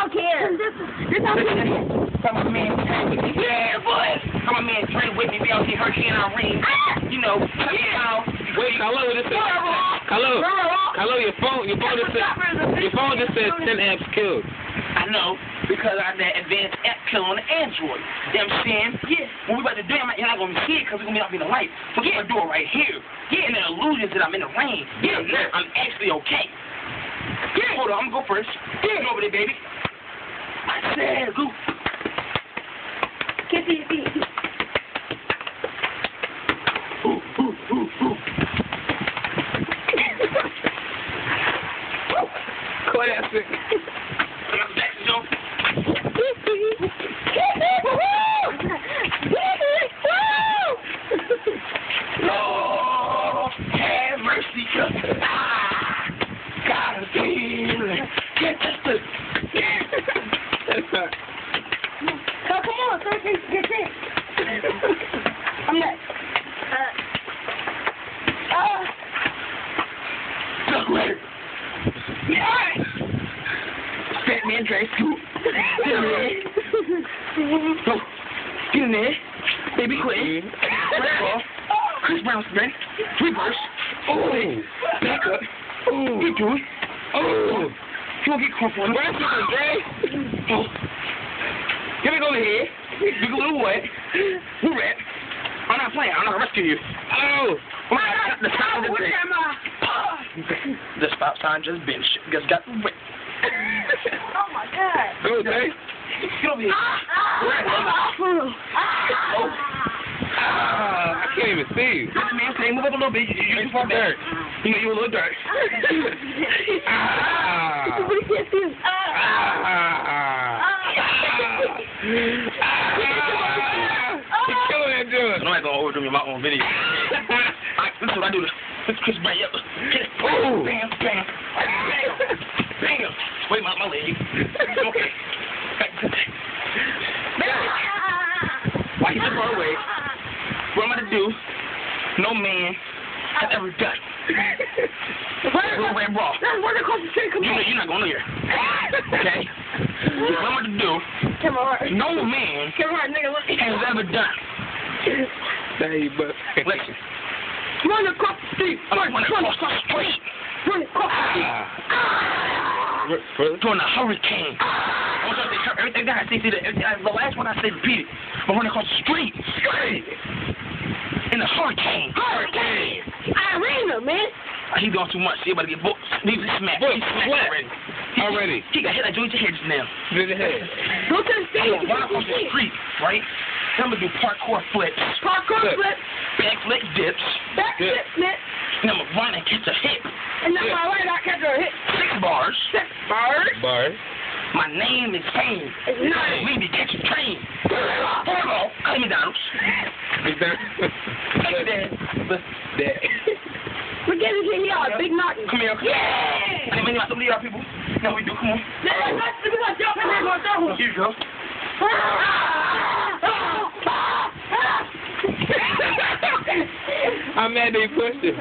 don't care. This how we Come on, man. Yeah, boy. Come on, man. Train with me. Be out here, Hershey and Irene. You know. Wait, Khalil, this is Khalil, your phone just said 10 amps killed. I know, because I have that advanced app kill on the Android. You know what I'm saying? Yeah. When we about to do it, you're not going to see it because we're going to be out in the light. So we're going to do it right here. Yeah, and the illusions that I'm in the rain. Yeah, I'm actually okay. Yeah. Hold on, I'm going to go first. Yeah. Get over there, baby. I said, go. Get your feet. Classic. Lord, have mercy, cause I got a feeling. Get this. Come on, so get this. I'm next. Look, later. Fat man, drag scoop. Get in there. Go. Get in there. Baby, quit. Red ball. Chris Brown spin. Reverse. Oh. Back up. Oh. Get doing. Oh. You won't get caught for it. Oh. Get it over here. You go a little wet. Move it. I'm not playing. I'm not gonna rescue you. Oh. The stop of the day. The stop sign just got wet. Oh my God. Go, Dave. Get over here. I can't even see you. Listen, man, say move up a little bit. You're too far back. You know, you're a little dark. You're killing that dude. I'm not gonna overdo me in my own video. This is what I do. Let's kiss my up. Oh. Bam, bam, bam, bam. Wait, my leg. Okay. Why you so far away? What I'm gonna do? No man has ever done. Red ball. You're not going here. Okay? What I'm gonna do? Come on. No man has ever done. Listen. Run across the street. I'm running across the street. Run across the street. During a hurricane. I want y'all to say everything that I say, the last one I say repeat it. I'm running across the street. In a hurricane. Irene, man. He doing too much. He about to get booked. He's smacked. He's smacked already. He got hit like Joey Hair just now. Go to the stage. I'm gonna run across the street, right? Then I'm gonna do parkour flips. Backflip dips. And I'm gonna run and catch a hit. And then my right, I catch a hit. 6 bars. Bars. My name is Kane. We be catching train. Hello. Call me Donald. Dad. We're getting here, y'all. Big Martin. Come here. Yeah. I mean, some of y'all people. No, we do. Come on. We're gonna jump in there. Here you go. I'm mad they pushed him.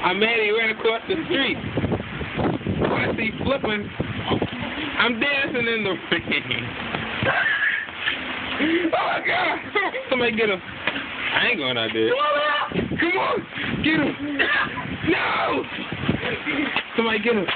I'm mad he ran across the street. When I see flipping, I'm dancing in the rain. Oh my God! Somebody get him. I ain't going out there. Come on! Get him! No! Somebody get him.